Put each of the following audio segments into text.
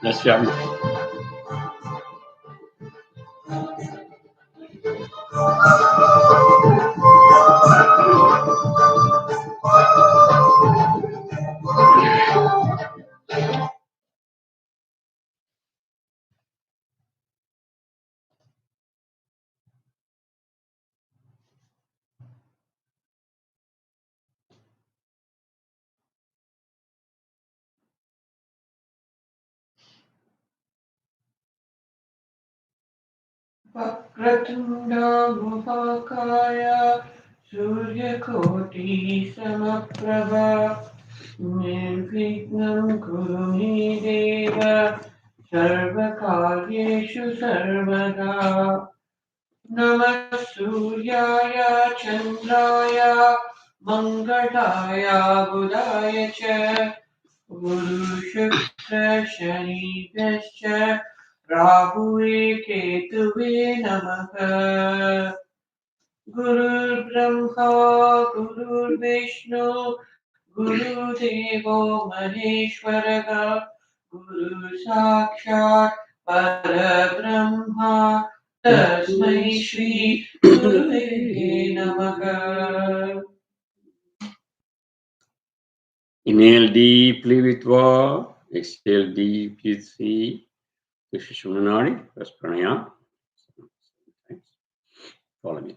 Let's jump. वक्रतुण्डो गुहाकाय सूर्यकोटि समप्रभा निर्विघ्नं कुरु मे देव सर्वकार्येषु सर्वदा नमः सूर्याय चन्द्राय मङ्गलाय बुधाय च गुरुशुक्रशनिभ्यश्च राहुवे केतुवे नमः गुरुर्ब्रह्मा गुरुर्विष्णु गुरुदेवो महेश्वरः गुरुसाक्षात् परब्रह्मा तस्मै श्री गुरुवे नमः. Inhale deeply with Va. Exhale deep with C. Sushumnari. That's pranayama. Follow me.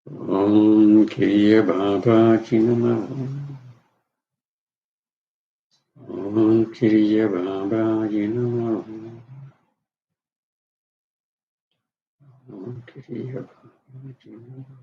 Om Kriya Babaji Namaha. Om Kriya Babaji Namaha. Om Kriya Babaji Namaha.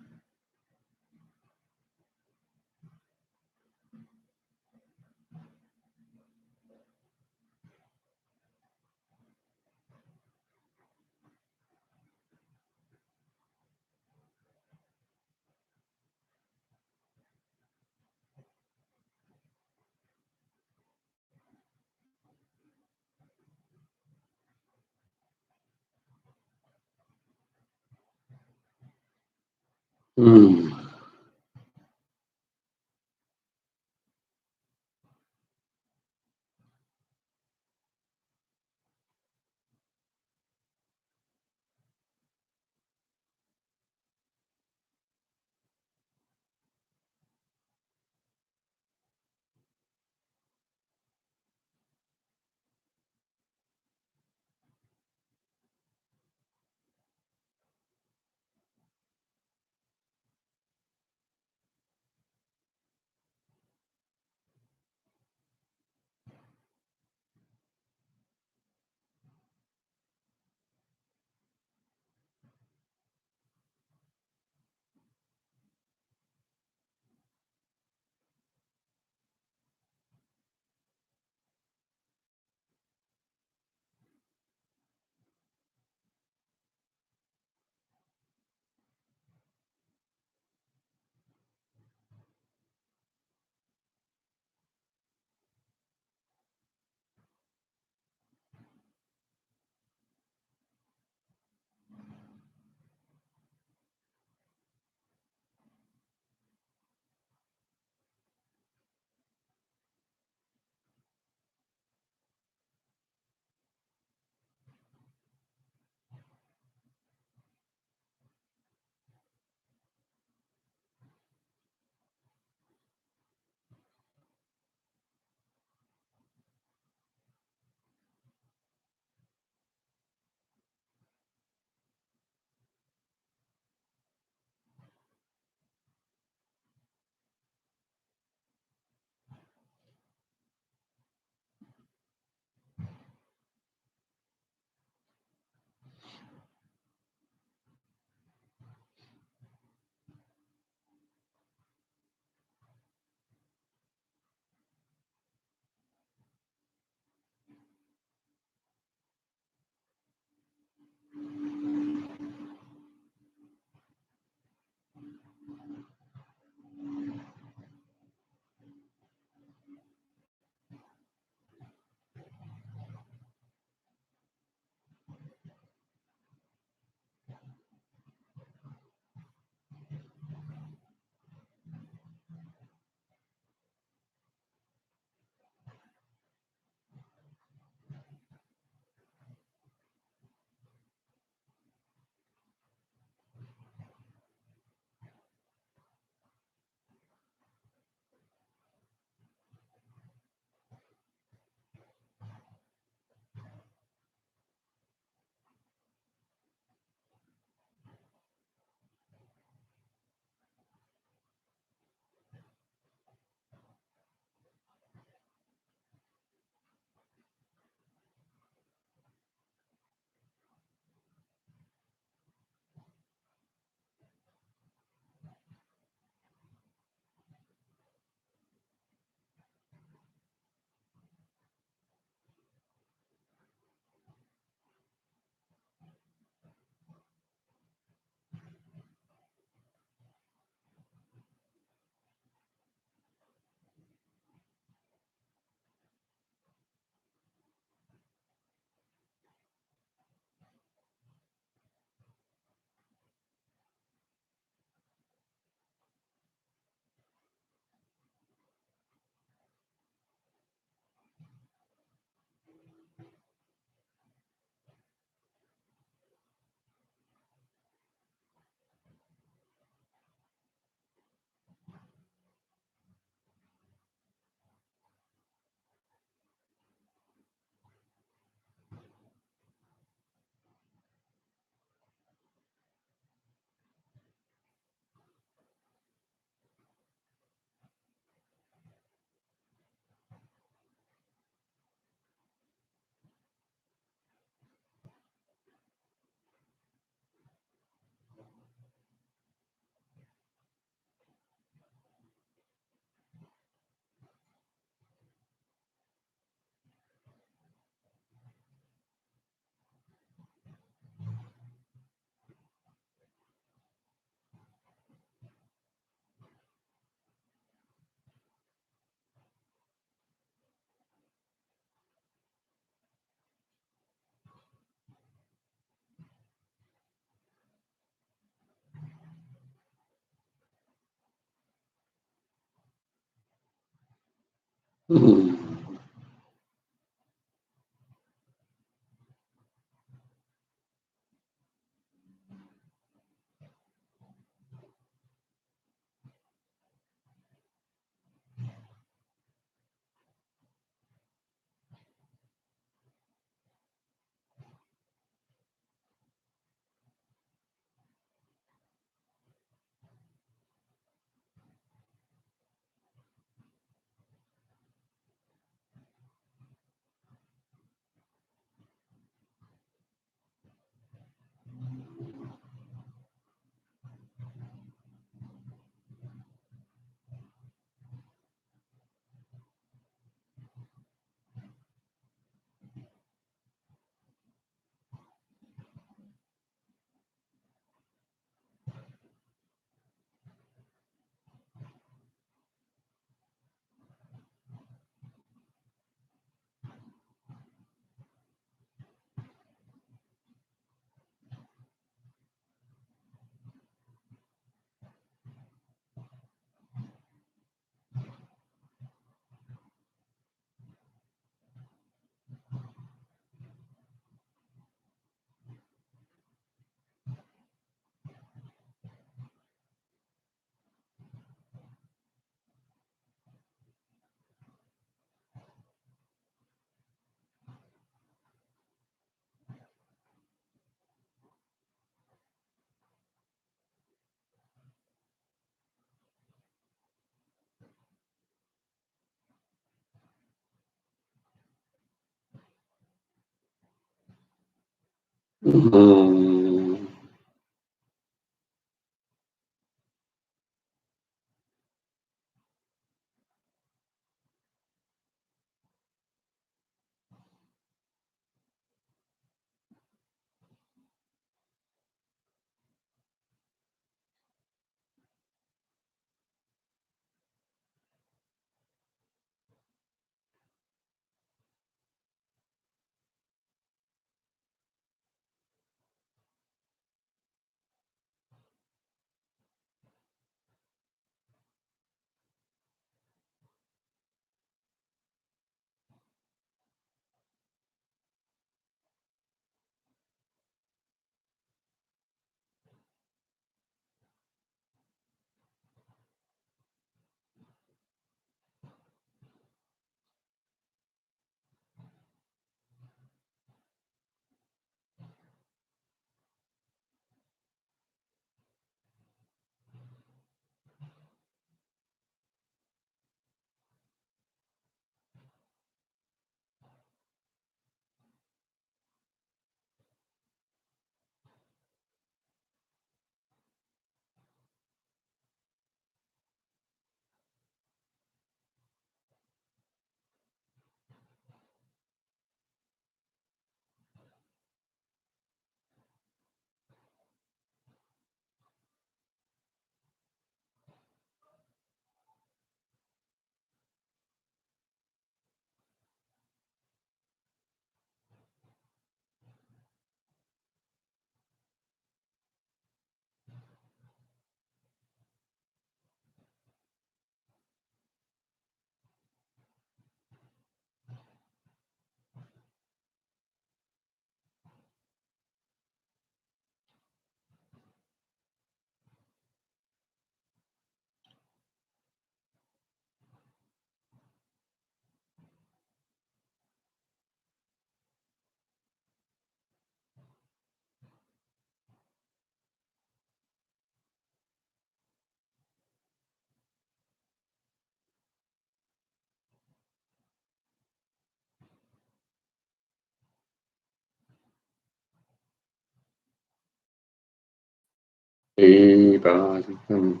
Ekadikam.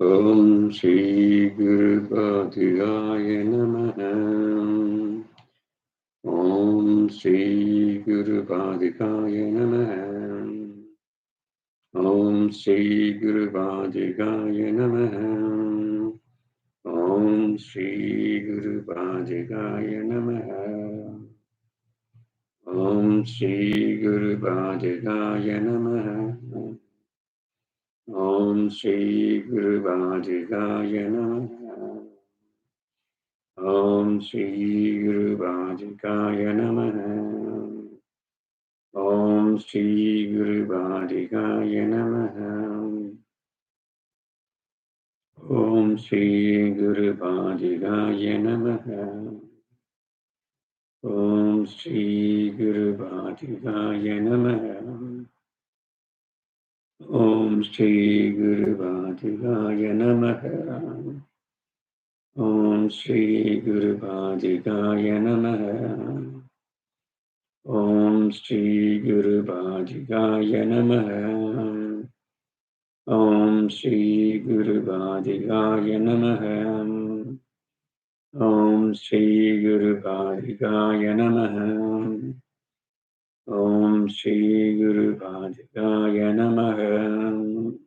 Om Shri Guru Bhagavate Namaha. Om Shri Guru Bhagavate Namaha. Om Shri Guru Bhagavate Namaha. Om Shri Guru Bhagavate Namaha. Om Shri Guru Bhagavate Namaha. Om Shri Guru Bhagavate Namaha. Om Shri Guru Bhajikaya Namaha. Om Shri Guru Bhajikaya Namaha. Om Shri Guru Bhajikaya Namaha. Om Shri Guru Bhajikaya Namaha. Om Shri Guru Bhajikaya Namaha. Om Shri Guru Bhajikaya Namaha. Om Shri Guru Bhajikaya Namaha. Om Shri Guru Bhajikaya Namaha. Om Shri Guru Bhajikaya Namaha. Om Shri Guru Bhajikaya Namaha.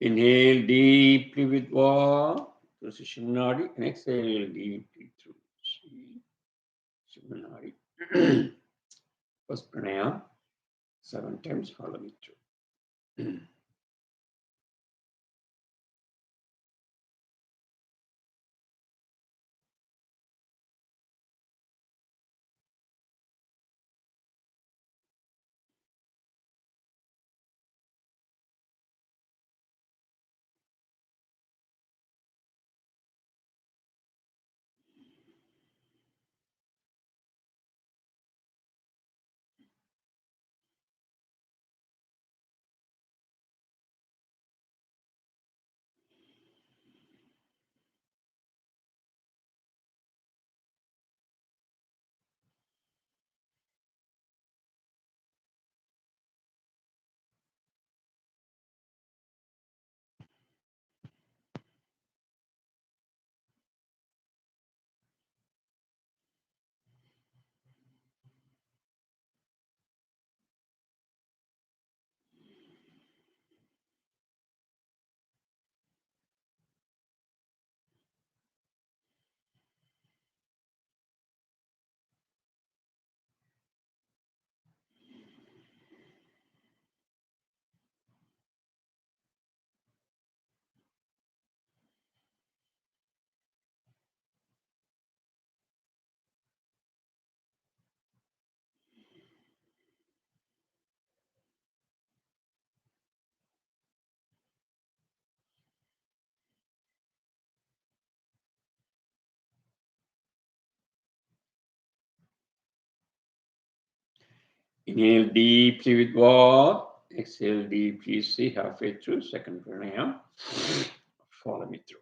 Inhale deeply with Va through Shishumanadi and exhale deeply through Shishumanadi. First pranayama, 7 times, follow me through. Inhale deeply with Va. Exhale deeply, see halfway through, second pranayama. Follow me through.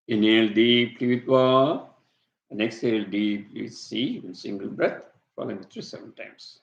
Inhale deeply with Va and exhale deeply with C in single breath, following through 7 times.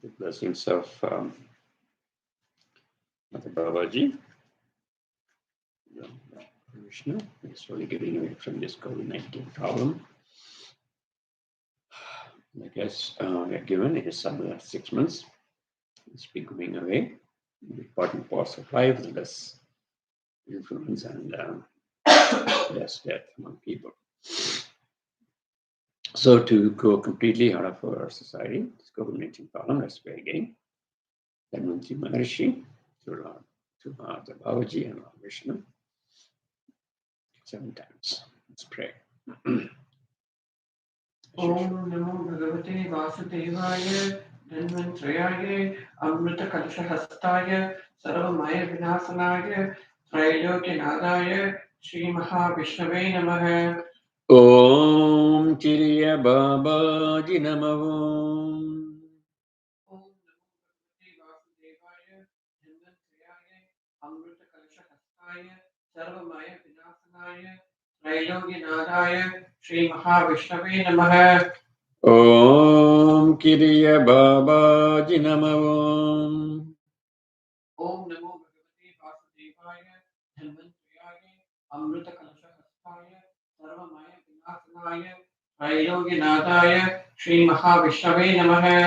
The blessings of Mother Babaji, Krishna, is slowly getting away from this COVID-19 problem. I guess we are given it is somewhere 6 months. It's been going away. The important parts of life, the less influence and less death among people. So to go completely out of our society, this COVID-19 problem, let's pray again. Dhanvanti Maharshi, to the Babaji and Lord Vishnu, 7 times. Let's pray. Om Namo Bhagavate Vasudevaya Dhanvantrayaya Amrita Kalshahastaya Sarvamaya Vinasanaya Trailokyanathaya Sri Mahavishnave Namaha. Om Kriya Babaji Namavam. Om Namo Bhagavate Vasudevaya Dhanvantrayaya Amrita Kalshahastaya Sarvamaya Vinasanaya Trailokyanathaya Sri Mahavishnave Namaha. Om Kriya Babaji Namavam. Om Namo Bhagavate Vasudevaya Dhanvantrayaya Amrita Kalashahastaya Sarvamaya Vinasanaya Trailogyanathaya Sri Mahavishnave Namaha.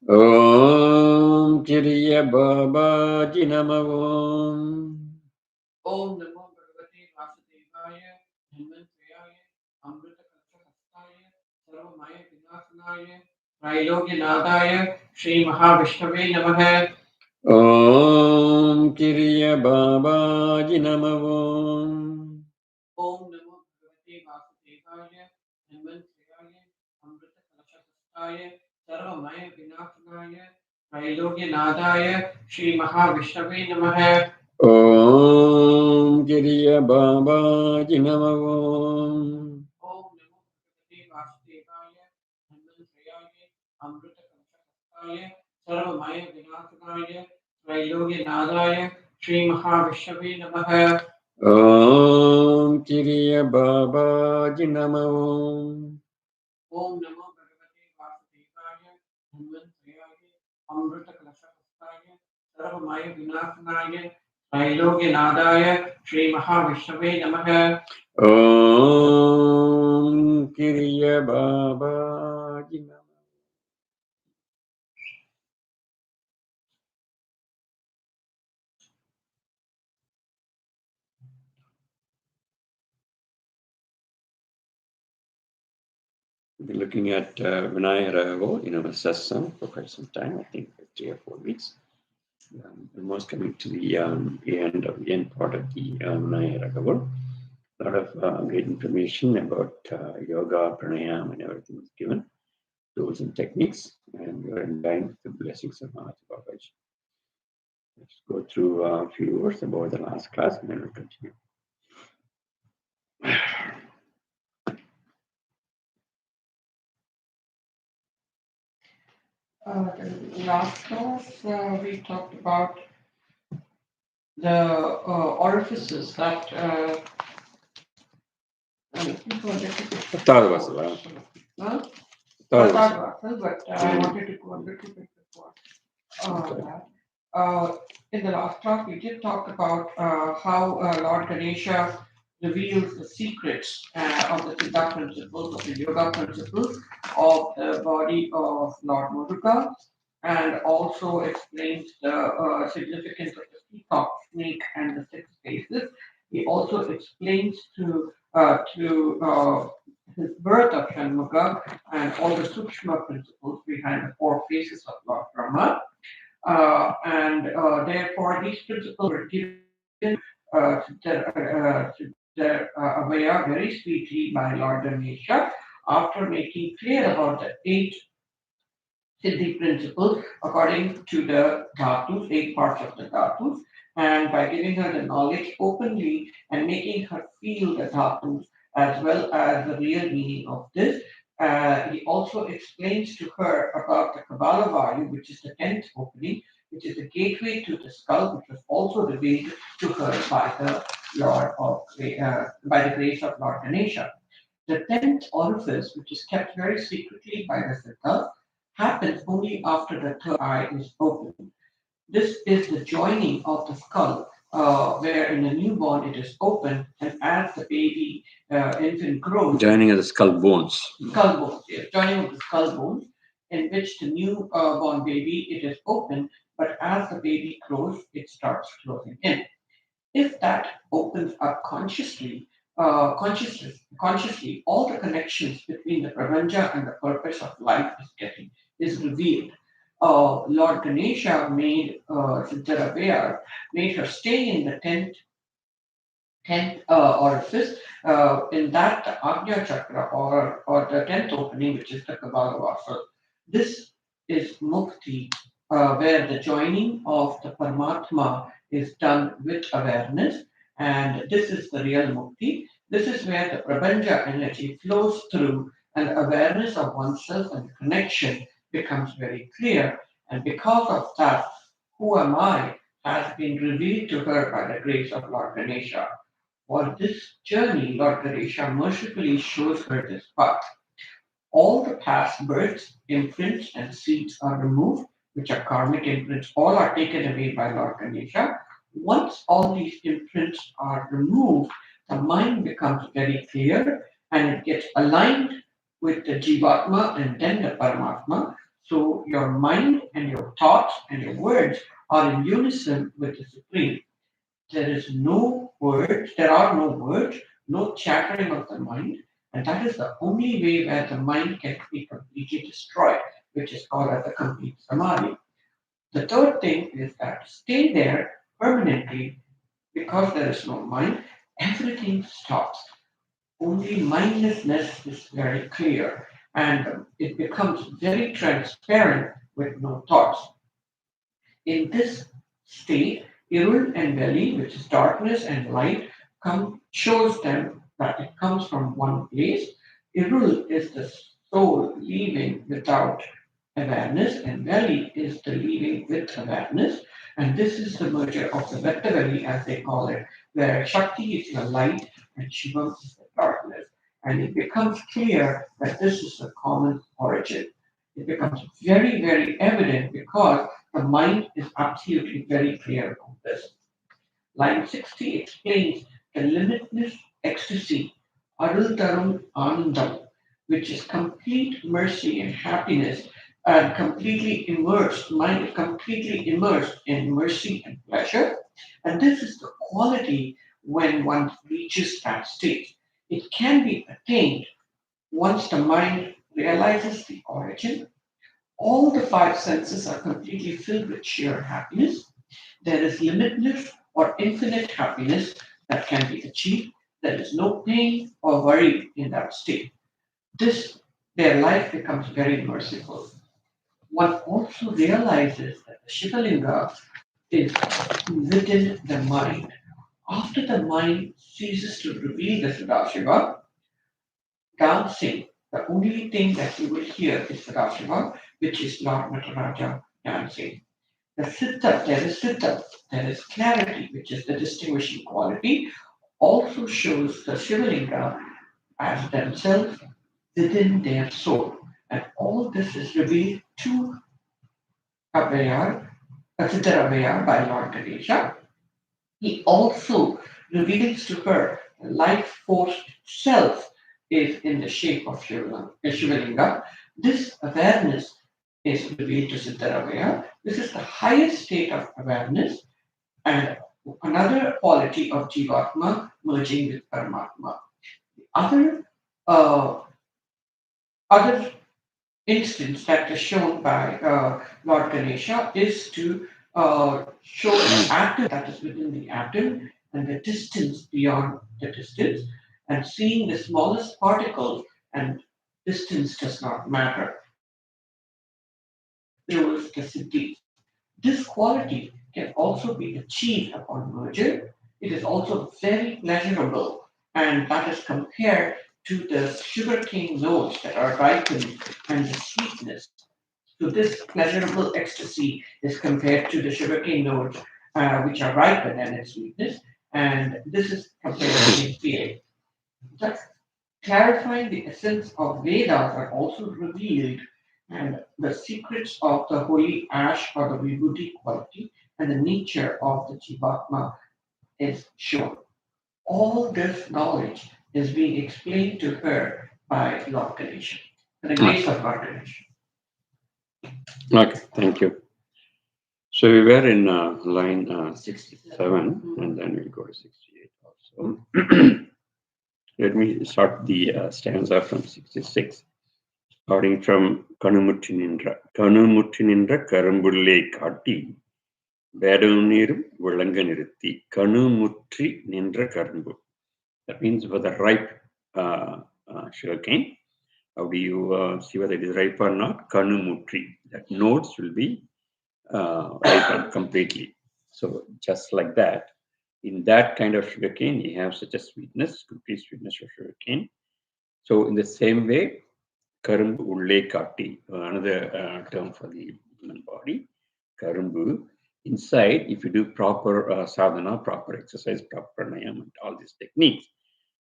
Om Kriya Babaji Namavam. Om Namo Bhagavate Vasudevaya Dhanvantrayaya Amrita Kalashahastaya Sarvamaya Vinasanaya Trailogyanathaya Sri Mahavishnave Namaha. Om Kriya Babaji Namavom. Om Namo Bhagavate Vasudevaya Dhanvantriyaya Amrita Kalashakastaya Sarvamaya Vinashaya Trailogya Nadaya Shri Mahavishnave Namaha. Om Kriya Babaji Namavom. Om Namo Bhagavate Vasudevaya Dhanvantriyaya Amrita Kalashakastaya Sarvamaya Vinashaya Trailogya Nadaya Shri Mahavishnave Namaha. Om Kriya Babaji Namavom. Om Namo Bhagavate Vasudevaya Dhanvantriyaya Amrita Kalashakastaya Sarvamaya Vinashaya Trailogya Nadaya Shri Mahavishnave Namaha. Om Kriya Babaji Namavom. We've been looking at Vinayagar Agaval, Sathsang for quite some time, I think 3 or 4 weeks. Almost coming to the end part of the Vinayagar Agaval. A lot of great information about yoga, pranayama, and everything was given, tools and techniques, and we're enjoying the blessings of Mahatma Babaji. Let's go through a few words about the last class, and then we'll continue. The last class, we talked about the orifices that. Third was the But I wanted to go a little bit before that. In the last talk, we did talk about how Lord Ganesha reveals the secrets of the Siddha principles, of the yoga principles of the body of Lord Muruga, and also explains the significance of the peacock snake and the 6 faces. He also explains to his birth of Shanmuga and all the Sukshma principles behind the 4 faces of Lord Brahma. And therefore, these principles were given to the Avaya very sweetly by Lord Ganesha after making clear about the 8 Siddhi principles according to the dhatus, 8 parts of the dhatus, and by giving her the knowledge openly and making her feel the dhatus as well as the real meaning of this. He also explains to her about the Kabbalah Vayu, which is the 10th opening, which is the gateway to the skull, which was also revealed to her by the by the grace of Lord Ganesha. The 10th orifice, which is kept very secretly by the Siddhas, happens only after the third eye is opened. This is the joining of the skull, where in a newborn it is open, and as the baby infant grows, joining of the skull bones. Skull bones, yes, joining of the skull bones, in which the new born baby it is open, but as the baby grows, it starts closing in. If that opens up consciously, all the connections between the Prabanja and the purpose of life is revealed. Lord Ganesha made Siddharabhaya made her stay in the 10th orifice, in that the Agnya Chakra or the 10th opening, which is the Kabbalah Vasa. This is Mukti, where the joining of the Paramatma is done with awareness, and this is the real Mukti. This is where the Prabanja energy flows through, and awareness of oneself and connection becomes very clear. And because of that, who am I has been revealed to her by the grace of Lord Ganesha. For this journey, Lord Ganesha mercifully shows her this path. All the past births, imprints, and seeds are removed, which are karmic imprints. All are taken away by Lord Ganesha. Once all these imprints are removed, the mind becomes very clear and it gets aligned with the Jivatma and then the Paramatma. So your mind and your thoughts and your words are in unison with the Supreme. There are no words, no chattering of the mind, and that is the only way where the mind can be completely destroyed, which is called as the complete samadhi. The third thing is that stay there permanently because there is no mind, everything stops. Only mindlessness is very clear and it becomes very transparent with no thoughts. In this state, Irul and Veli, which is darkness and light, shows them that it comes from one place. Irul is the soul leaving without awareness, and Veli is the leaving with awareness. And this is the merger of the Vetta Valley, as they call it, where Shakti is the light and Shivam is the darkness. And it becomes clear that this is a common origin. It becomes very, very evident because the mind is absolutely very clear on this. Line 60 explains the limitless ecstasy, Arultarum Anandam, which is complete mercy and happiness, and completely immersed, mind is completely immersed in mercy and pleasure. And this is the quality when one reaches that state. It can be attained once the mind realizes the origin. All the five senses are completely filled with sheer happiness. There is limitless or infinite happiness that can be achieved. There is no pain or worry in that state. This, their life becomes very merciful. One also realizes that the Shivalinga is within the mind. After the mind ceases to reveal the Sadashiva, dancing, the only thing that you will hear is Sadashiva, which is Lord Nataraja dancing. The Siddha, there is clarity, which is the distinguishing quality, also shows the Shivalinga as themselves within their soul. And all this is revealed to Abhayar, Siddharavayar by Lord Ganesha. He also reveals to her the life force self is in the shape of Shivalinga. This awareness is revealed to Siddharavaya. This is the highest state of awareness and another quality of Jivatma merging with Paramatma. Other uh, other instance that is shown by Lord Ganesha is to show the atom that is within the atom and the distance beyond the distance, and seeing the smallest particles and distance does not matter. Shows the siddhis. This quality can also be achieved upon merger. It is also very pleasurable, and that is compared to the sugarcane notes that are ripened and the sweetness. So this pleasurable ecstasy is compared to the sugarcane notes, which are ripened and its sweetness, and this is compared to the feeling. Thus, clarifying the essence of Vedas are also revealed, and the secrets of the holy ash or the vibhuti quality and the nature of the Jivatma is shown. All this knowledge is being explained to her by Lord Ganesha, and the grace of Lord Ganesha. Okay, thank you. So we were in line 67, and then we'll go to 68 also. Let me start the stanza from 66, starting from Kanumutti Ninra Karambulle Kati, Vedunir Vilanga Nirutti, Kanumutri Nindra Karambu. That means for the ripe sugarcane. How do you see whether it is ripe or not? Kanumutri. That notes will be ripened completely. So just like that, in that kind of sugarcane, you have such a sweetness, complete sweetness of sugarcane. So in the same way, Karumbu ulle kati, another term for the human body, Karumbu. Inside, if you do proper sadhana, proper exercise, proper pranayam, and all these techniques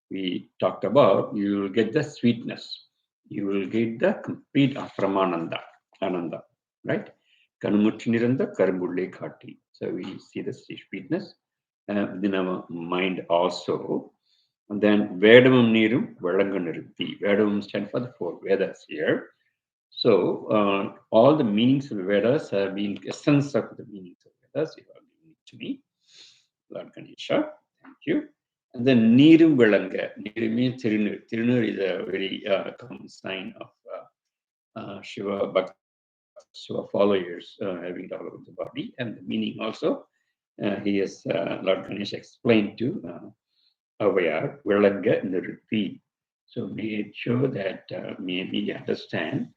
we talked about, you will get the sweetness. You will get the complete apramananda, ananda, right? Kanumuchiniranda Karumbulle kati. So we see the sweetness within our mind also. And then Vedamam Nirum Valanganirti. Vedamam stands for the four Vedas here. So all the meanings of the Vedas have been essence of the meanings of Vedas. You have given it to me, Lord Ganesha. Thank you. And then Nirum Velanga. Nirum means Tirunur. Tirunur is a very common sign of Shiva Bhakti. So followers having all over the body, and the meaning also he has Lord Ganesh explained to aware Vilanga Niruti. So made sure that maybe understand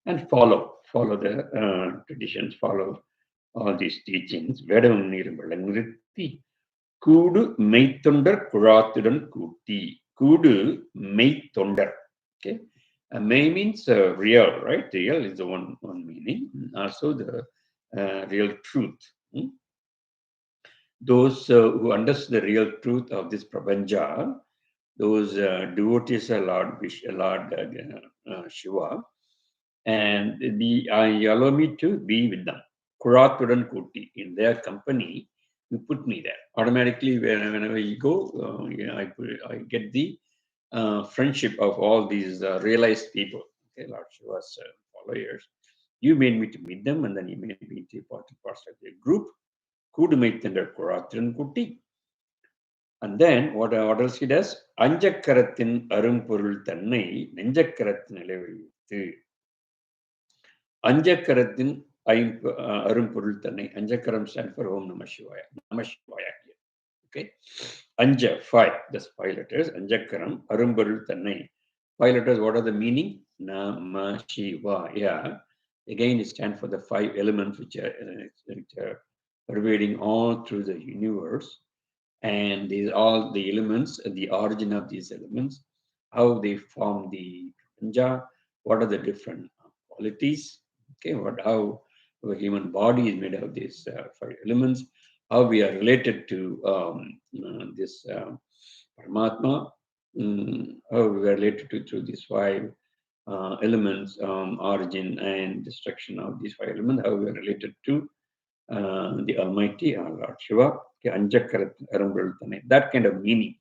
and follow the traditions, follow all these teachings. Vedam Nir Vilangiruti. Kudu மெய்த்தொண்டர் குழாத்துடன் கூட்டி. Kudu மெய்த்தொண்டர். Okay. May means real, right? Real is the one meaning. Also the real truth. Those who understand the real truth of this Prabanja, those devotees are Lord Shiva, and allow me to be with them. Kuratudan Kuti, in their company, you put me there. Automatically, whenever you go, I get the friendship of all these realized people, okay, Lord Shiva's followers. You made me to meet them, and then you made me to important parts of the group. Kudumaithandar Kuratiran Kuti. And then what else he does? Anjakaratin அரும்பொருள் தன்னை நெஞ்சக்கரத்தின் நிலைவைத்து. அஞ்சக்கரத்தின் அரும்பொருள் தன்னை. Anjakaram stand for Om Namah Shivaya. Namah Shivaya here. Okay. Anja, 5. That's 5 letters. Anjakaram, அரும்பொருள் தன்னை. 5 letters, what are the meaning? Namah Shivaya. Again, it stands for the 5 elements which are pervading all through the universe. And these all the elements, the origin of these elements, how they form the Panja, what are the different qualities, okay, how the human body is made of these 5 elements, how we are related to this Paramatma, how we are related to through these 5 elements, origin and destruction of these 5 elements, how we are related to the Almighty, Lord Shiva, that kind of meaning,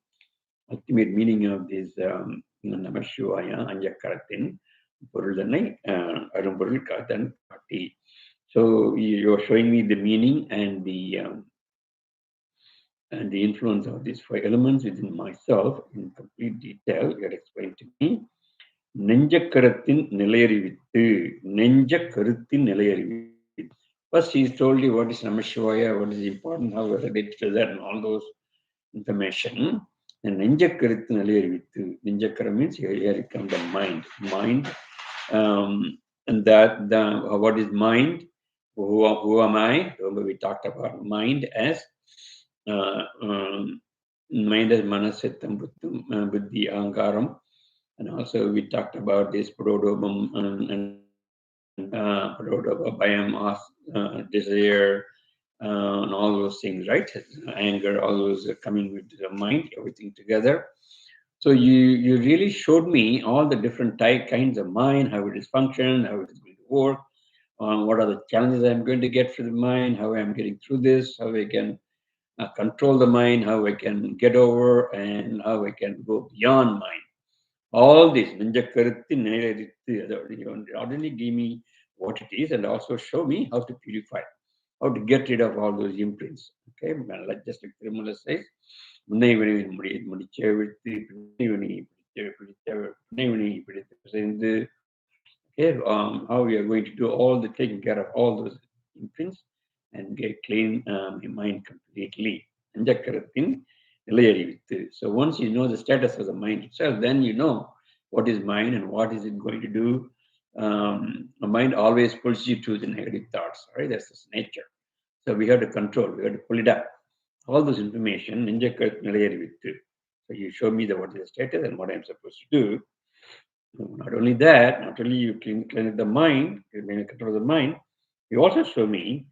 ultimate meaning of this Namah Shivaya, Anjakaratin, Puruldanai, Arumburu Katan Kati. So you're showing me the meaning and the influence of these 5 elements within myself in complete detail. You had explained to me. நெஞ்சக்கரத்தின் நிலையறிவித்து நெஞ்சக்கருத்தின் நிலையறிவித்து. First, he's told you what is Namashivaya, what is important, how we're related to that, and all those information. And Ninjakarath Nalirvitu. Ninjakara means here it comes the mind. Mind. And that what is mind? Who am I? Remember, we talked about mind as mind as Manasittam Buddhi Angaram. And also we talked about this Prodobam and Bayam, desire, and all those things, right? Anger, all those are coming with the mind, everything together. So you really showed me all the different kinds of mind, how it is function, how it is going to work, what are the challenges I'm going to get for the mind, how I'm getting through this, how I can control the mind, how I can get over, and how I can go beyond mind. All this, not only give me what it is and also show me how to purify, how to get rid of all those imprints. Okay, like just like Tirumala says, okay, how we are going to do all the taking care of all those imprints and get clean your mind completely. So once you know the status of the mind itself, then you know what is mind and what is it going to do. The mind always pulls you to the negative thoughts, right? That's its nature. So we have to control, we have to pull it up. All this information, so you show me what is the status and what I'm supposed to do. Not only that, not only you clean the mind, you can control the mind, you also show me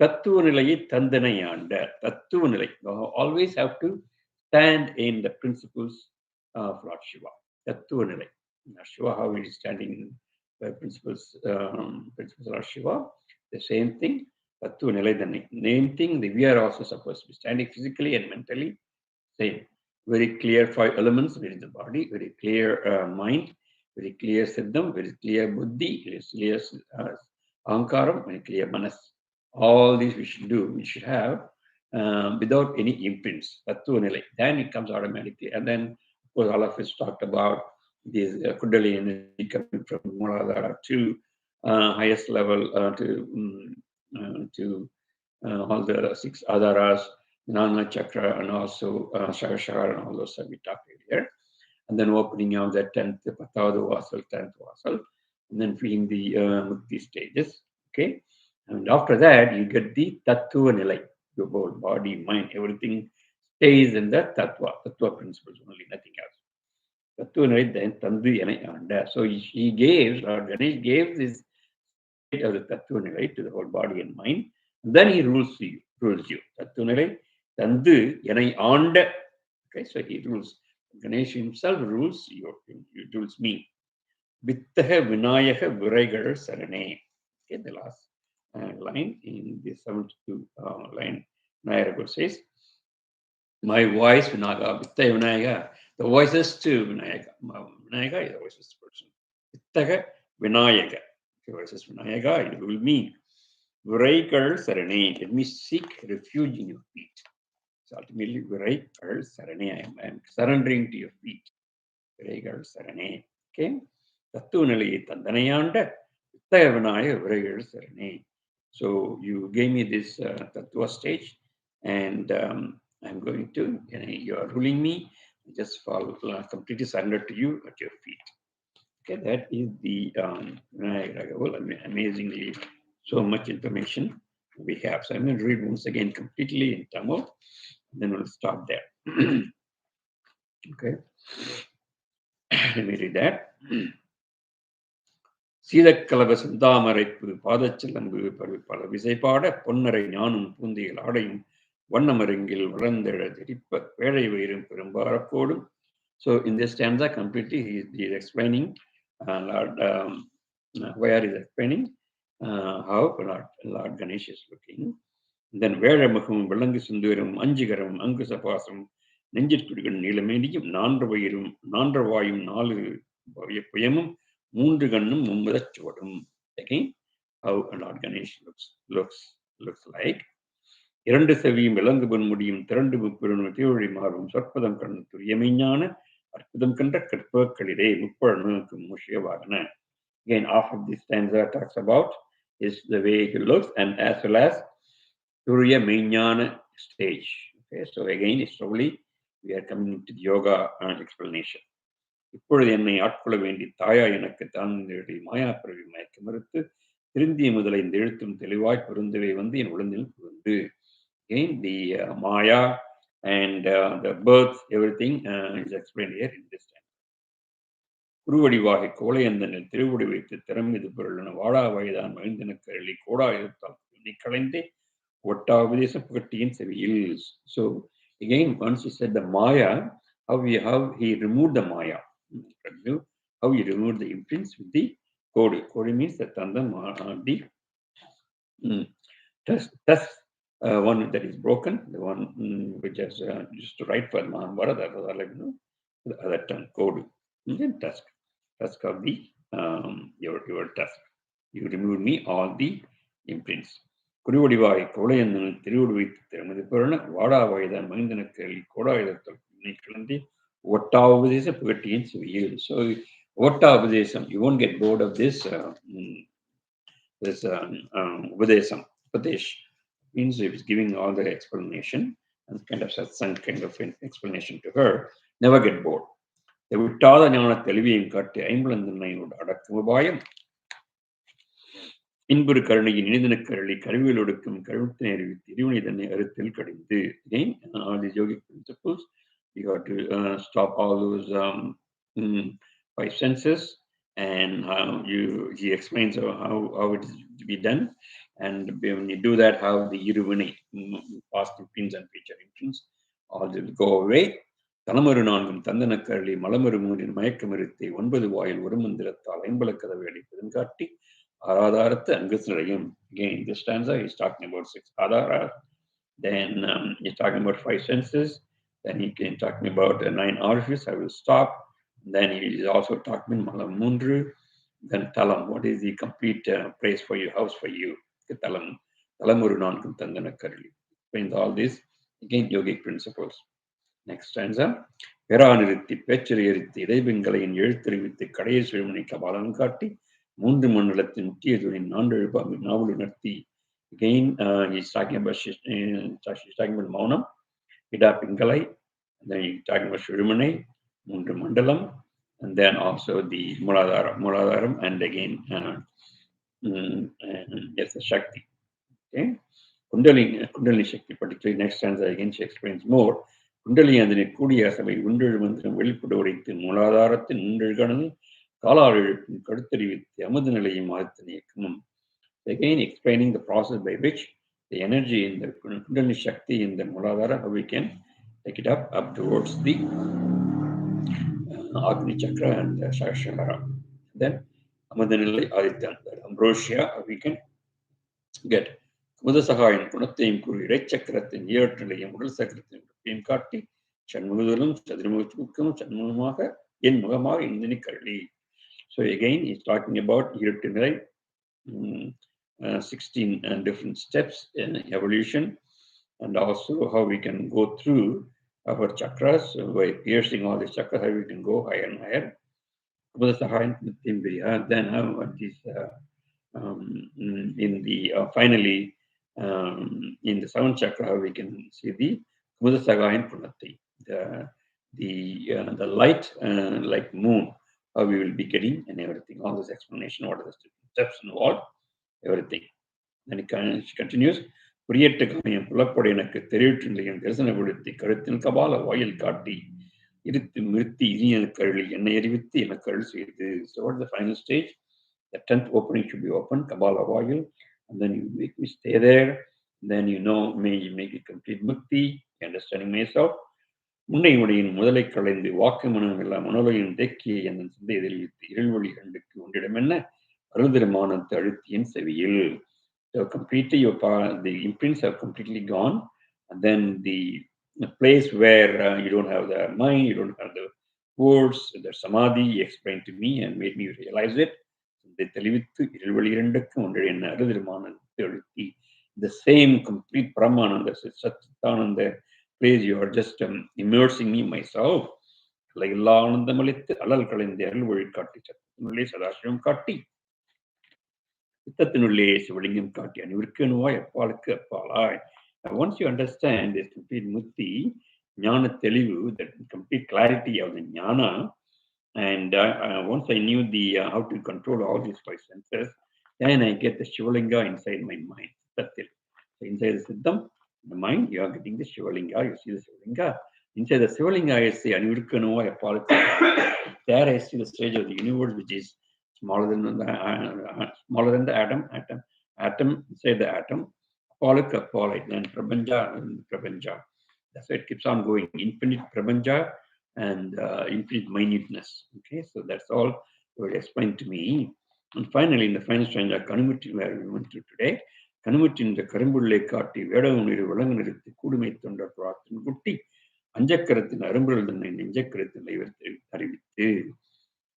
Tattva Nilayi Tandanayanda. Tattva Nilay. You always have to stand in the principles of Lord Shiva. Tattva Nilay. Shiva, how he is standing in the principles of Lord Shiva. The same thing. Tattva Nilay, the same thing. We are also supposed to be standing physically and mentally. Same. Very clear 5 elements within the body, very clear mind, very clear siddham, very clear buddhi, very clear ahankaram, very clear manas. All these we should do, we should have without any imprints. Then it comes automatically. And then, of course, all of us talked about this Kundalini energy coming from Muladhara to highest level to all the six adharas, Nana Chakra, and also Sahasrara, and all those that we talked earlier. And then opening of the 10th, Pathavadu Vasal, 10th Vasal, and then feeling the Mukti stages. Okay. And after that, you get the Tattva Nilai. Your whole body, mind, everything stays in the Tattva principles only, nothing else. Tattva Nilai, then Tandu Yanai Anda. So he gave, Lord Ganesh gave this state of the Tattva Nilai to the whole body and mind. And then he rules you. Tattva Nilai, Tandu Yanai Anda. Okay, so he rules. Ganesh himself rules you, you rules me. Vittaha Vinayaga Viraigar Sarane. Okay, the last line in the 72 line. Vinayagar says, my voice, Vinaga, Vittaha Vinayaga, the voices to Vinayaga. Vinayaga is the voices person. Vittaha Vinayaga. The voices Vinayaga, you rule me. Viraigar Sarane. Let me seek refuge in your feet. So ultimately, Viraigar Sarane. I am surrendering to your feet. விரைகள் சரணே. Okay? தத்துவ நிலையை தந்தனையாண்ட வித்தகவனாய விரைகள் சரணே. So you gave me this tattva stage, and I'm going to, you are ruling me. Just fall completely surrender to you at your feet. Okay, that is the Vinayagar Agaval. Amazingly, so much information we have. So I'm going to read once again completely in Tamil, then we'll stop there. Okay. Let me read that. சீதக்கலவ சிந்தாமரைப்பு பாதச்சிலம்பு பல விசைப்பாட பொன்னரை ஞானும் பூந்தியல் ஆடையும் வண்ணமருங்கில் வளர்ந்தெழ திரிப்ப பேழை வயிறும் பெரும்பாரக்கோடும். So in this stanza completely he is explaining Lord where is explaining how Lord Ganesh is looking. Then வேழமுகமும் விலங்கு சுந்தூரும் அஞ்சுகரமும் அங்குச பாசம் நெஞ்சிற்குடிகள் நீலமேனியும் நான்ற வாயும் 4 புயமும் 3 கண்ணும் மும்மதச் சுவடும். Again, how Lord Ganesh looks like. 2 செவியும் விலங்கு பொன்முடியும் 2 முப்பெரும் தீவழி மாறும் சொற்பதம் கண் துரியமைஞான அற்புதம் கண்ட கற்பக்களிலே முப்பழனுக்கு முஷிய வாகன. Again, half of this stanza talks about is the way he looks, and as well as Turiya Mainyana stage. Okay, so again, slowly we are coming into the yoga explanation. இப்பொழுது என்னை ஆட்கொள்ள வேண்டி தாயா எனக்கு தான் மாயா பிறவி மயக்க மறுத்து திருந்திய முதலை இந்த எழுத்தும் தெளிவாய் பொருந்தவே வந்து என் உடம்பில் புகுந்து. Again, the Maya and the birth, everything is explained here in this time. குருவடிவாகி கோளையந்தனில் திருவுடி வைத்து திறமிது பொருளன வாடா வயதான் மகிழ்ந்தனுக்கு அள்ளி கோடா எழுத்தால் துணி களைந்தே ஒட்டாவுதேச புகட்டியின் செவியில். So again, once he said the Maya, how he removed the Maya, how he removed the imprints with the Kodi. Kodi means the Tandam, the tusk, one that is broken, the one which is used to write for Mahabharata, the other tongue, Kodi. Then tusk of the your tusk. You removed me all the imprints. குருவடிவாய் கோளையந்தனில் திருவுடி வைத்து திறமது பொருள வாடா வயதான் மகிழ்ந்தனுக்கு கோடாயுதத்தால் கிளந்தி ஒட்டாவுபதேச புகட்டியின் செவியில். So ஒட்டாவுபதேசம், you won't get bored of this upadesam. Upadesh means he was giving all the explanation and kind of satsang kind of explanation to her. Never get bored. விட்டாத ஞான தெளிவையும் காட்டி ஐம்புலந்தன்மையோடு அடக்கும் உபாயம் இன்புறு கருணையின் இனிதனுக்கு அருளி கருவியில் ஒடுக்கும் கழுத்தை அறிவித்து இருவினை தன்னை அறுத்தில் கடிந்து. Again, all these yogic principles, you got to stop all those 5 senses, and he explains how it is to be done, and when you do that, how the iruvini, past imprints and future imprints, all will go away. தலமறு நான்கும் தந்தனக்கரளி மலமறு மூன்றின் மயக்கமிருத்தை 9 வாயில் ஒரு மந்திரத்தால் ஐம்பல கதவை அடிப்பதும் காட்டி ஆராதாரத்து அங்குசரையும். Again, this stanza is talking about 6 adharas. Then he's talking about 5 senses. Then he can talking about 9 orifices. I will stop. Then he is also talking malam mundru. Then talam, what is the complete place for you, house for you? Talam, talamuru nankum tandanakarli. Explains all this. Again, yogic principles. Next stanza. பெறா நிறுத்தி பேச்சரை எரித்து இறைபெண்களையின் எழுத்தறிவித்து கடையை சுழமணி கபாலம் காட்டி மூன்று மண்டலத்தின் முக்கிய துணை நாவல் உணர்த்தி. Again, he's talking about she's talking about Maunam, Ida Pingalai, then he's talking about Shurumane, மூன்று மண்டலம், and then also the Muladharam, and again, yes, the Shakti. Okay, Kundalini Shakti, particularly next stanza again, she explains more. குண்டலி அதனை கூடிய சபை உண்டெழு மந்திரம் வெளிப்பட உரைத்து மூலாதாரத்தின் உண்டெழுகணன் காலால் எழுப்பின் கடுத்தறிவித்து அமுது நிலையும் ஆழ்த்தின இயக்கமும். Again, explaining the process by which the energy in the Kundalini Shakti in the Muladhara, how we can take it up towards the Agni Chakra and the Sahasrara. Then, Amadhanilai Adityan, that ambrosia, we can get. Mudasahayam, Kunathayam Kuri, Red Chakratin, Yertali, Mudal Sakratin, Kati, Chanmudulam, Sadrimutukam, Chanmumaka, in Mugama, in the Nikarli. So again, he's talking about Yertali. 16 different steps in evolution, and also how we can go through our chakras by piercing all the chakras, how we can go higher and higher. Then how this in the finally in the seventh chakra, how we can see the Kudasagayan Punati, the light like moon, how we will be getting and everything. All this explanation, what are the steps involved, everything. Then she continues, புரியட்டு காயம் புலப்பட எனக்கு தெரிவிற்றில்லையும் தரிசனப்படுத்தி கருத்தின் கபால வாயில் காட்டி இருத்து நிறுத்தி இனிய கருளி என்னை அறிவித்து எனக்கு அருள் செய்து. So what is the final stage? The 10th opening should be open, kabala vail, and then you make me stay there. Then may you make it complete mukti, understanding myself. முன்னை உடையின் முதலை களைந்து வாக்கு மனம் எல்லாம் மனோலையும் தேக்கிய என் சிந்தை தெரிவித்து இருள்வழி கண்டுக்கு ஒன்றிடம் என்ன அருந்திரமானத்தை அழுத்தியின் செவியில். So completely the imprints have completely gone, and then the place where you don't have the mind, you don't have the words, the samadhi, he explained to me and made me realize it. The same complete Brahmananda, Satchitananda place, you are just immersing me myself. Like Lanandamalithu Alal Kalinde Alvuri Katti Chattanule Sadashivam Katti. Once you understand this complete mukti, jnana telivu, that complete clarity of the jnana, and once I knew the how to control all these five senses, then I get the Shivalinga inside my mind. That's it. So inside the Siddham, the mind, you are getting the Shivalinga, you see the Shivalinga. Inside the Shivalinga, I say, there I see the stage of the universe, which is smaller than the atom inside the atom, Apollo, then Prabanja. That's why it keeps on going, infinite Prabanja and infinite minuteness. Okay, so that's all was explained to me. And finally, in the final stanza, Kanumutti, where we went to today, Kanumutti in the Karimbulle Kati, Vedavuniru, Valanganirithi, Kudumai Thunda Pratin Gutti, Anjakaratin, Arumbral, and Injakaratin, Arivithu.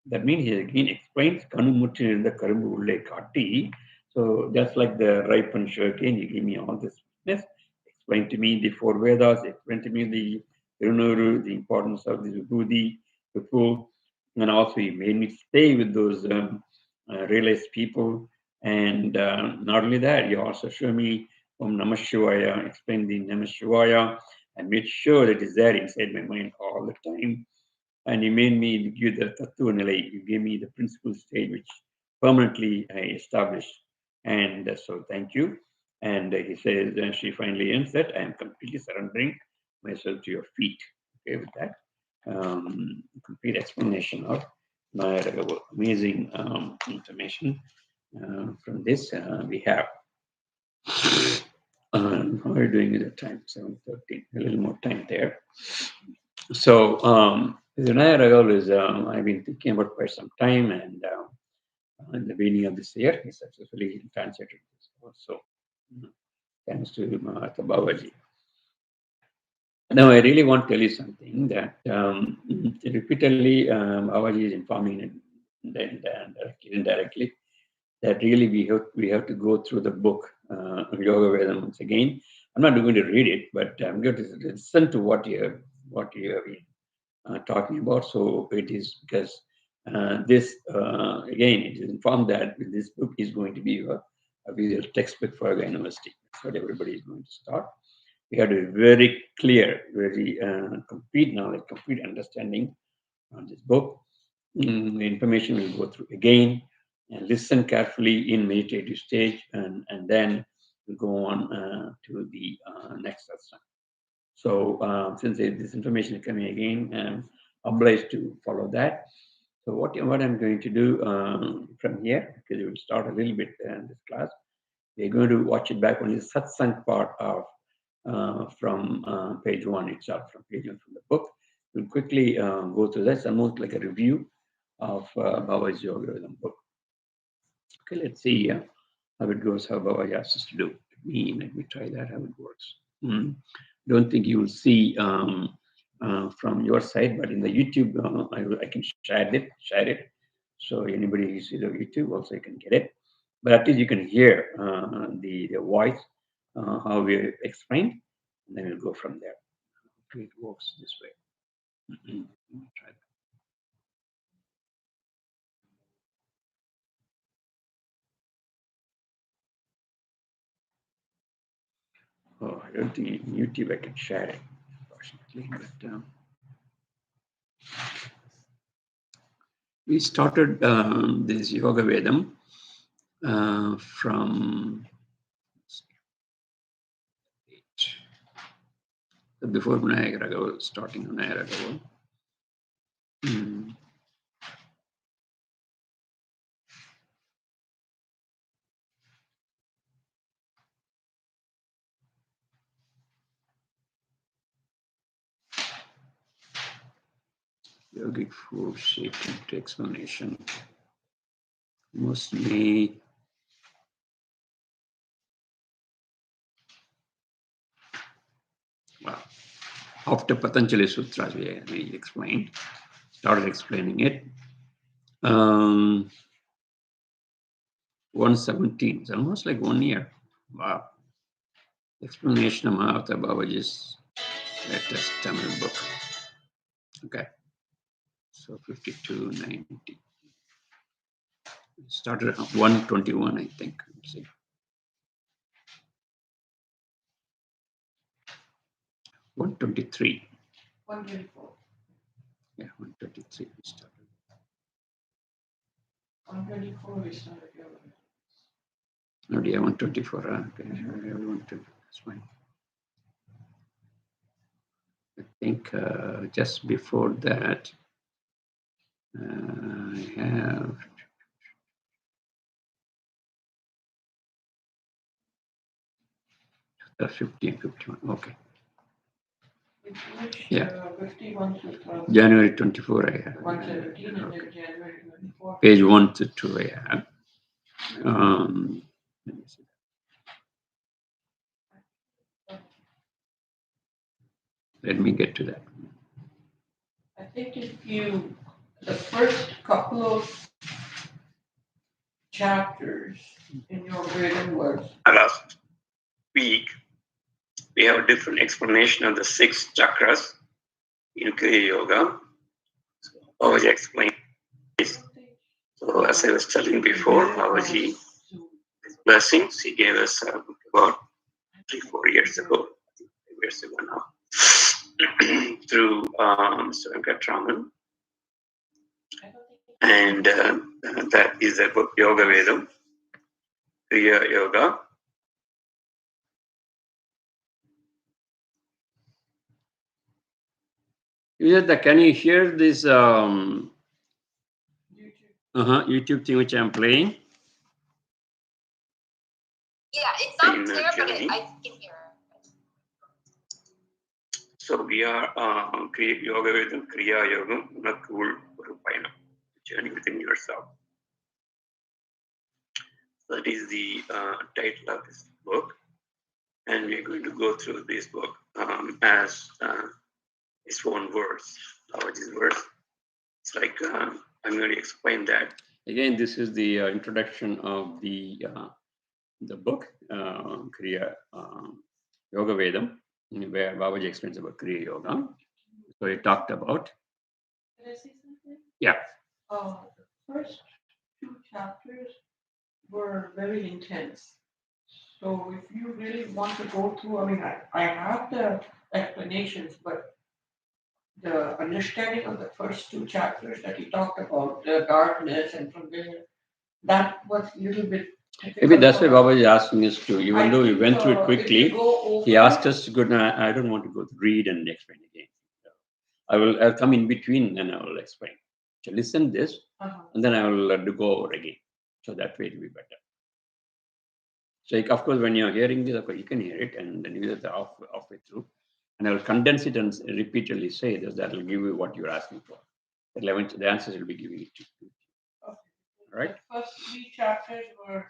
That means he again explains Kanumutti in the Karimbulle Kati. So just like the ripened sugarcane, he gave me all this witness, explained to me the four Vedas, explained to me the Irunuru, the importance of the Vibhuti, Vipu, and also he made me stay with those realized people. And not only that, he also showed me Om Namah Shivaya, explained the Namah Shivaya, and made sure that it's there inside my mind all the time. And he made me give the Tattva Nilai. He gave me the principal stage, which permanently I established. And so thank you. And he says, she finally ends that, I am completely surrendering myself to your feet. Okay, with that complete explanation of Vinayagar Agaval. Amazing information from this we have. How are you doing at the time? 7:13, a little more time there. So Vinayagar Agaval is, I've been thinking about for some time, and in the beginning of this year, he successfully translated this also, thanks to Mahatma Babaji. Now, I really want to tell you something that repeatedly Babaji is informing indirectly that really we have to go through the book Yoga Vedam once again. I'm not going to read it, but I'm going to listen to what you have been talking about. So it is because This again, it is informed that this book is going to be a real textbook for the university. That's what everybody is going to start. We have to be very clear, very complete knowledge, complete understanding on this book. The information will go through again and listen carefully in meditative stage, and then we'll go on to the next satsang. So since this information is coming again, I'm obliged to follow that. So what I'm going to do from here, because we will start a little bit in this class, we're going to watch it back on the satsang part of from page 1 itself, from page 1 from the book. We'll quickly go through that. It's almost like a review of Baba's Yoga Rhythm book. Okay, let's see how it goes, how Baba asks us to do. Let me try that, how it works. Don't think you will see from your side, but in the YouTube, I can share it. So anybody who sees the YouTube also can get it. But at least you can hear the voice, how we explained, and then we'll go from there. Okay, it works this way. Let me try that. Oh, I don't think in YouTube I can share it, unfortunately. But we started this Yoga Vedam from before Vinayagar Agaval, starting Vinayagar Agaval. Yogic force shaped into explanation. Mostly after Patanjali Sutras, we explained, started explaining it. 117, it's almost like 1 year. Wow. Explanation of Mahatma Babaji's latest Tamil book. Okay. So 5290. Started at 121, I think. Let's see. 123. 124. Yeah, 123 we started. 124 we started yoga. Oh, yeah, 124. Okay, 124. That's fine. I think just before that, I have 15, 51. Okay. Yeah. 51 to January 24, I have. 117 and then January 24. Page 1 to 2, I have. Let me see. Let me get to that. I think the first couple of chapters in your reading was Last week, we have a different explanation of the 6 chakras in Kriya Yoga. So, Babaji explained this. So, as I was telling before, Babaji, his blessings, he gave us about 3-4 years ago, 5 years ago now, through Mr. Venkatraman. And that is a book, Yoga Vedam, Kriya Yoga. Can you hear this YouTube thing which I'm playing? Yeah, it's not clear, but I can hear it. So we are Yoga Vedam, Kriya Yoga, Nakul Rupayana, journey within yourself. That is the title of this book. And we're going to go through this book as its own verse, Babaji's verse. It's like I'm going to explain that. Again, this is the introduction of the book, Kriya Yoga Vedam, where Babaji explains about Kriya Yoga. So he talked about. Can I say something? Yeah. The first two chapters were very intense. So if you really want to go through, I mean, I have the explanations, but the understanding of the first two chapters that he talked about, the darkness and from there, that was a little bit Maybe difficult that's why for us. Baba is asking us to, even I though we think went through it if quickly, you go he over, asked us to go. No, I don't want to go read and explain again. I'll come in between and I will explain. So listen this, and then I will go over again. So that way it will be better. So of course, when you're hearing this, you can hear it, and then you get the halfway through, and I will condense it and repeatedly say this. That will give you what you're asking for. The answers will be giving it to you. okay. Right? The first three chapters were.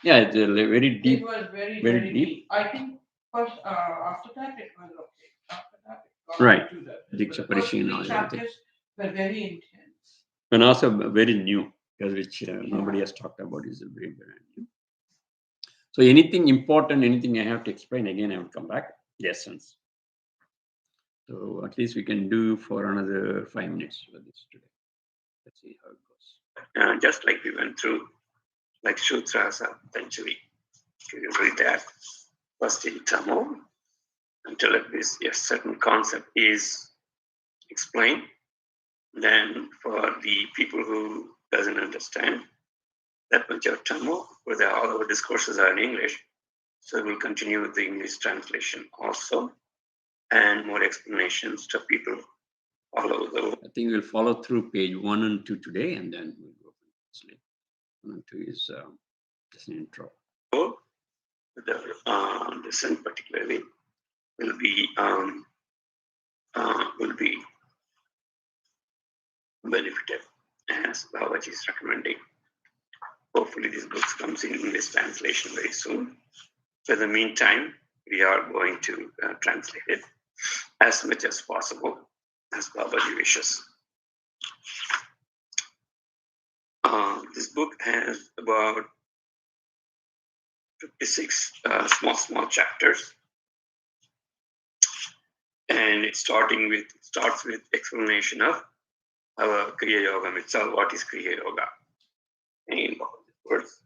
Yeah, it's very deep. It was very, very very deep. deep. I think first, after that it was okay. After that it got Right. to the Diksha first Parishina three and everything. chapters were very intense. And also very new, because which nobody has talked about is very, very new. So anything important, anything I have to explain, again, I will come back, the essence. So at least we can do for another 5 minutes for this today. Let's see how it goes. Just like we went through, like Shutrasa, Tanjali. You can read that first in Tamil until at least a certain concept is explained. Then for the people who doesn't understand that much of Tamil, where all our discourses are in English, so we'll continue with the English translation also, and more explanations to people all over the world. I think we'll follow through page 1 and 2 today, and then we'll go for 1 and 2 is just an intro. So the lesson particularly will be benefited as Babaji is recommending. Hopefully this book comes in English translation very soon. So in the meantime, we are going to translate it as much as possible, as Babaji wishes. This book has about 56 small chapters, and it starts with explanation of our Kriya Yoga itself. What is Kriya Yoga? In Babaji's words.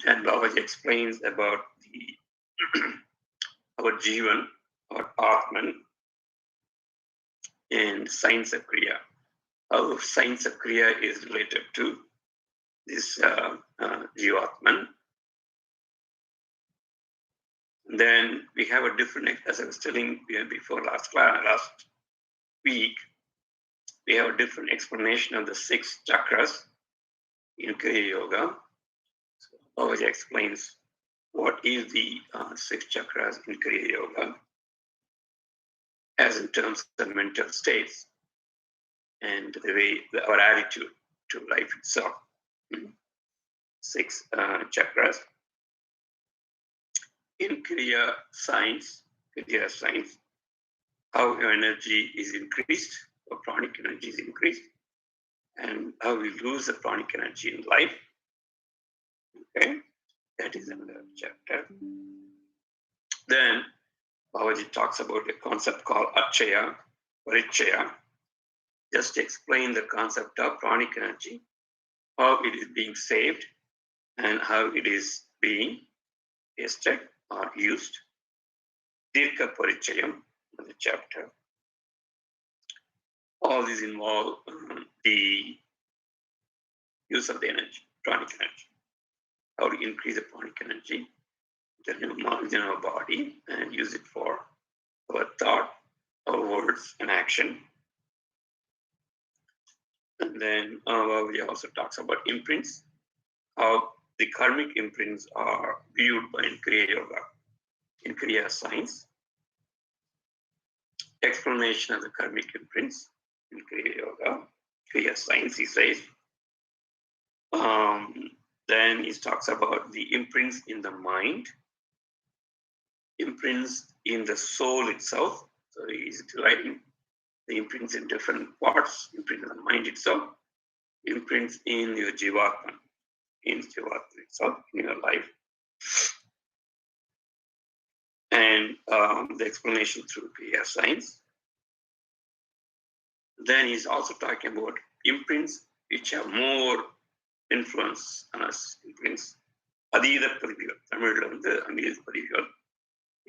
Then Babaji explains about our Jivan, our Atman, and science of Kriya. How science of Kriya is related to this Jivatman. Then we have a different, as I was telling before last week, we have a different explanation of the 6 chakras in Kriya Yoga. So Babaji explains what is the 6 chakras in Kriya Yoga as in terms of mental states and the way our attitude to life itself. 6 chakras. In Kriya science, how your energy is increased, or pranic energy is increased, and how we lose the pranic energy in life. Okay, that is another chapter. Then Babaji talks about a concept called Achaya, Parichaya, just to explain the concept of pranic energy, how it is being saved, and how it is being wasted or used. Dirka Parichayam, another chapter. All these involve the use of the energy, pranic energy. How to increase the pranic energy in our body and use it for our thought, our words, and action. And then we also talks about imprints, how the karmic imprints are viewed by in Kriya Yoga, in Kriya science. Explanation of the karmic imprints in Kriya Yoga, Kriya science, he says. Then he talks about the imprints in the mind, imprints in the soul itself. So he's dividing the imprints in different parts, imprints in the mind itself, imprints in your Jivatman, itself, in your life. And the explanation through Kriya science. Then he's also talking about imprints which have more influence on us. Imprints. Adida பதிவுகள் தமிழ்ல அதீத பதிவுகள்.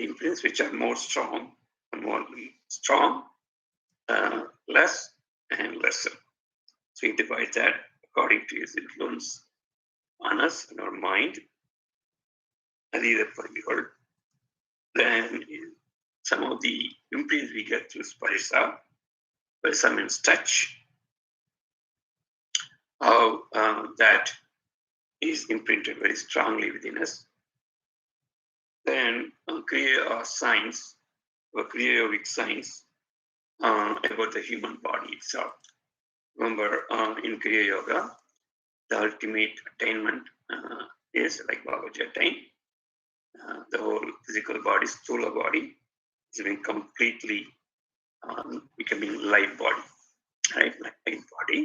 Imprints which are more strong, less and lesser. So he divides that according to his influence on us and our mind. Adida பதிவுகள். Then some of the imprints we get through Sparisa. Sparisa means touch. How that is imprinted very strongly within us. Then Kriya or science, or Kriya yogic science about the human body itself. Remember, in Kriya Yoga, the ultimate attainment is like Babaji attained. The whole physical body, sthula body, is being completely becoming light body, right? Light body,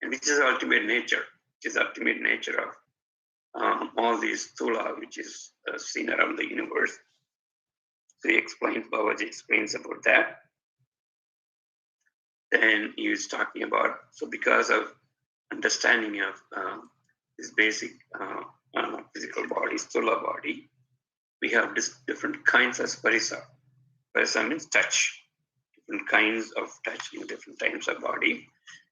and which is ultimate nature. Which is ultimate nature of all these sthula, which is seen around the universe. So Babaji explains about that. Then he was talking about, so because of understanding of this basic physical body, sthula body, we have different kinds of sparisa. Sparisa means touch, different kinds of touch in different types of body.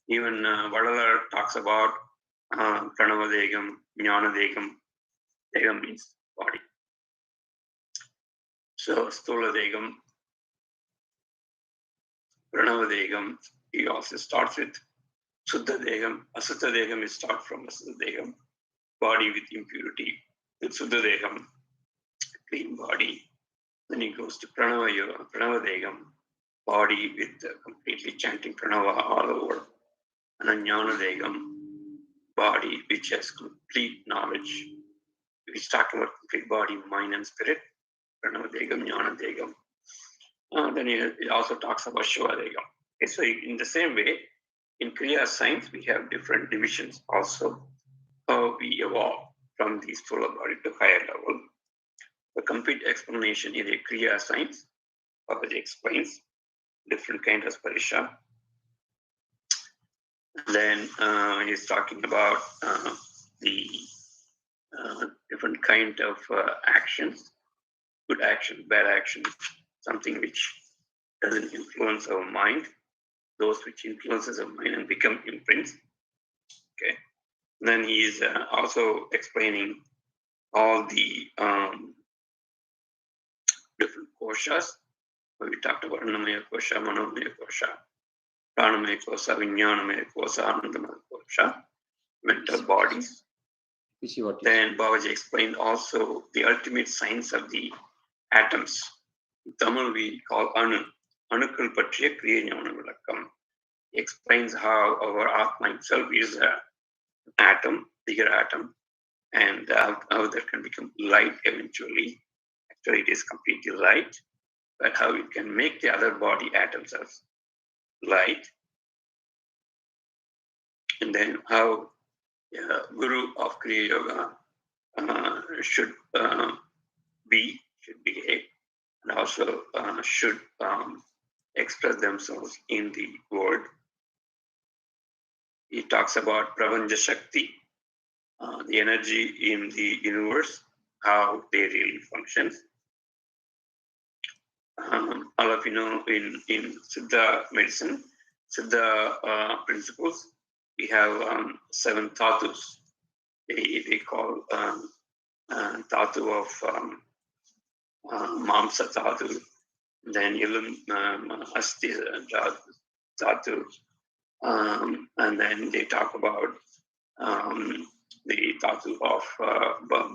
Even Vadalar talks about Pranava Degam, Jnana Degam. Degam means body. So Sthula Degam, Pranava Degam, he also starts with Suddha Degam. Asutta Degam is start from Asutta Degam, body with impurity. With Suddha Degam, clean body. Then he goes to Pranava Degam, body with completely chanting Pranava all over. And then Jnana Degam, body which has complete knowledge. He's talking about complete body, mind, and spirit. Pranava Degam, Jnana Degam. Then he also talks about Shiva Degam. Okay, so in the same way, in Kriya science, we have different divisions also. How we evolve from the sthula body to higher level. The complete explanation in the Kriya science, Babaji explains different kinds of parisha. Then he's talking about the different kind of actions, good action, bad action, something which doesn't influence our mind, those which influences our mind and become imprints. Okay. Then he's also explaining all the different koshas. We talked about Annamaya kosha, Manomaya kosha, Pranamaya kosha, Vijnanamaya kosha, Anandamaya kosha, mental bodies. Then Babaji explained also the ultimate science of the atoms. In Tamil we call Anu. Anukal Patriya Kriya Jnana Vilakkam. He explains how our Atma itself is an atom, bigger atom, and how that can become light eventually. Actually, it is completely light, but how it can make the other body atoms as light. And then how Guru of Kriya Yoga should behave, and also should express themselves in the world. He talks about Prabanja Shakti, the energy in the universe, how they really function. All of you know, in Siddha medicine, Siddha principles, we have 7 dhatus. They call dhatu of Mamsa dhatu, then Ilum Asti dhatu, and then they talk about the dhatu of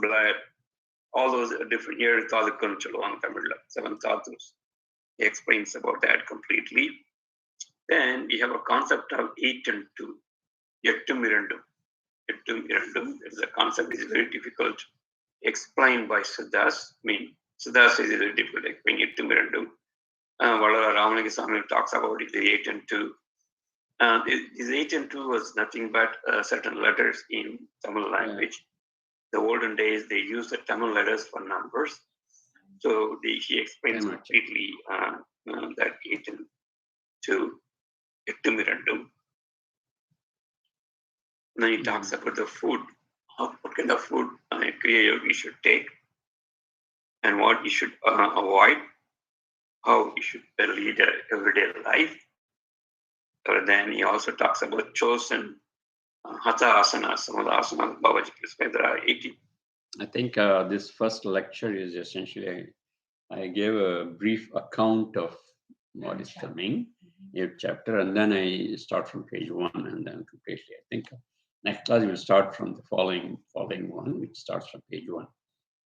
blood. All those different here, 7 dhatus. He explains about that completely. Then we have a concept of 8 and 2. Yettum irandum. Yettum irandum. It's a concept is very difficult to explain by Siddhas. I mean, Siddhas is very difficult to explain Yettum irandum. Valala Ramananga Swami talks about it, the 8 and 2. This 8 and 2 was nothing but certain letters in Tamil language. The olden days, they used the Tamil letters for numbers. So he explains completely that 8 and 2, Ettum irandum. then he talks about the food, what kind of food Kriya Yogi should take, and what you should avoid, how you should lead an everyday life. Then he also talks about chosen hatha asanas, some of the asanas Babaji prescribed. There are 80. I think this first lecture is essentially, I gave a brief account of what is coming, a chapter, and then I start from page 1 and then completely. I think next class we will start from the following one, which starts from page 1.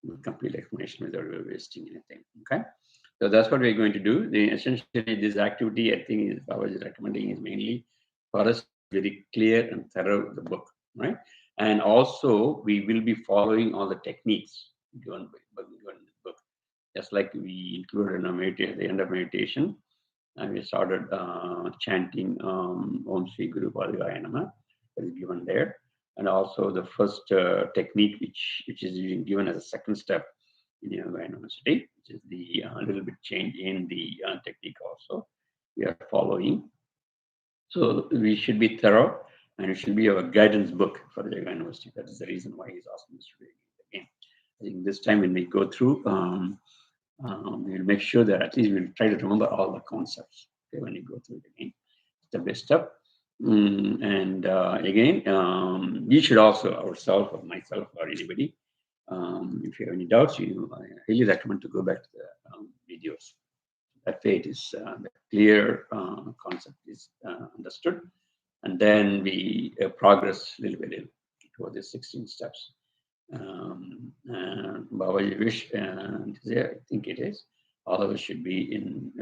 With complete explanation without wasting anything. Okay. So that's what we're going to do. Essentially, this activity, I think, is Babaji recommending is mainly for us very clear and thorough the book, right? And also, we will be following all the techniques given by given in the book. Just like we included in our meditation, at the end of meditation, and we started chanting Om Sri Guru Padagaya Namah, that is given there. And also the first technique, which is given as a second step in Vinayagar University, which is the little bit change in the technique also we are following. So we should be thorough, and it should be our guidance book for the Yoga University. That is the reason why he's asking us to do it again. I think this time when we go through, we'll make sure that at least we'll try to remember all the concepts, okay, when you go through it again, step by step. And again, we should also, ourselves or myself or anybody, if you have any doubts, I highly recommend to go back to the videos. That way it is the clear concept is understood, and then we progress little by little toward the 16 steps. Babaji wish, and I think it is, all of us should be in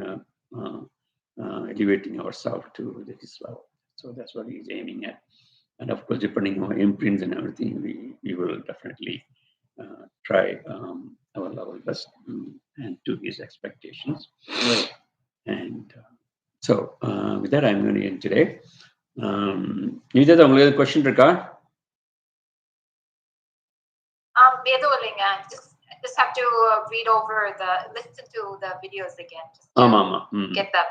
elevating ourselves to this level. So that's what he's aiming at. And of course, depending on imprints and everything, we will definitely try our level best and to his expectations. And so with that, I'm going to end today. Nidha, உங்களுக்கு question இருக்கா? Just have to read over listen to the videos again. Get that.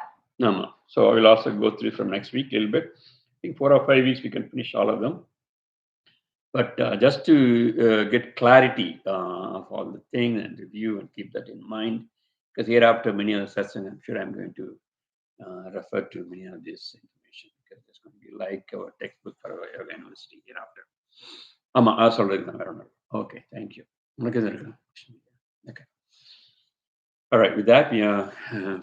So I will also go through from next week a little bit. I think 4 or 5 weeks we can finish all of them. But just to get clarity of all the things and review and keep that in mind, because hereafter many of the satsang, I'm sure I'm going to refer to many of this information, because it's going to be like our textbook for our Yoga University hereafter. Okay, thank you. Okay. All right, with that, we are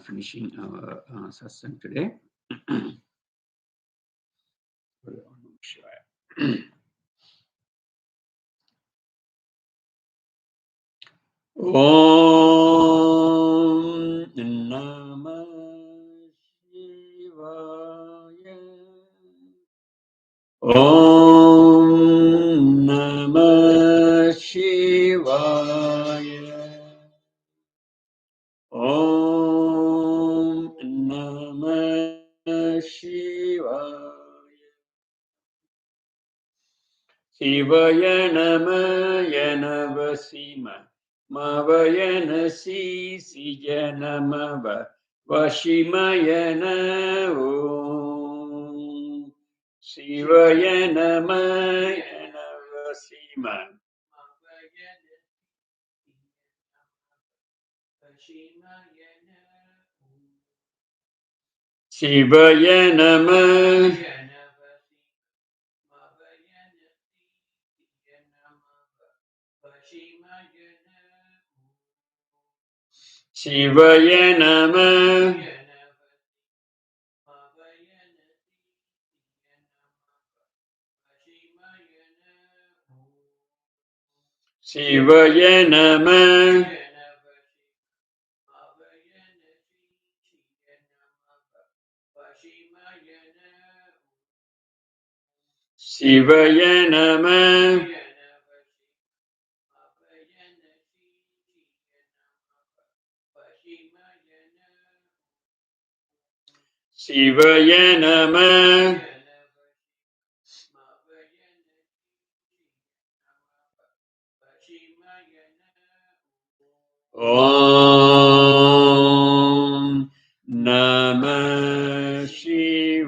finishing our satsang today. Om Namah Shivaya. Om Namah Shivaya. Om Namah Shivaya. Shivaya Namaya Navasima. Mavayana Sijanamava Vashimayana Om Shivayana Mayana Vasima Shivayana Mayana Shivaya Namah Shivaya Namah Shivaya Namah Shivaya Namah Om Namah Shivaya.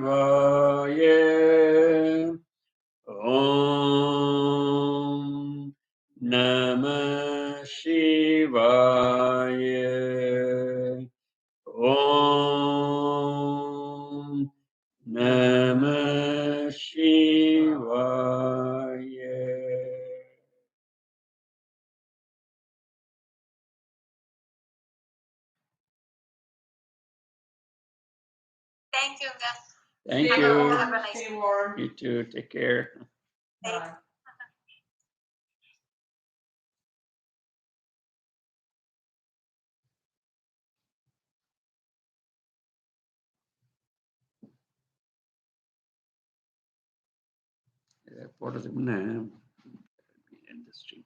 Om Namah Shivaya. Om Namah Shivaya. Thank you, Gus. Thank Stay you. warm, Have a nice stay day. warm. You too. Take care. Bye. போடுறதுக்கு முன்ன end the stream.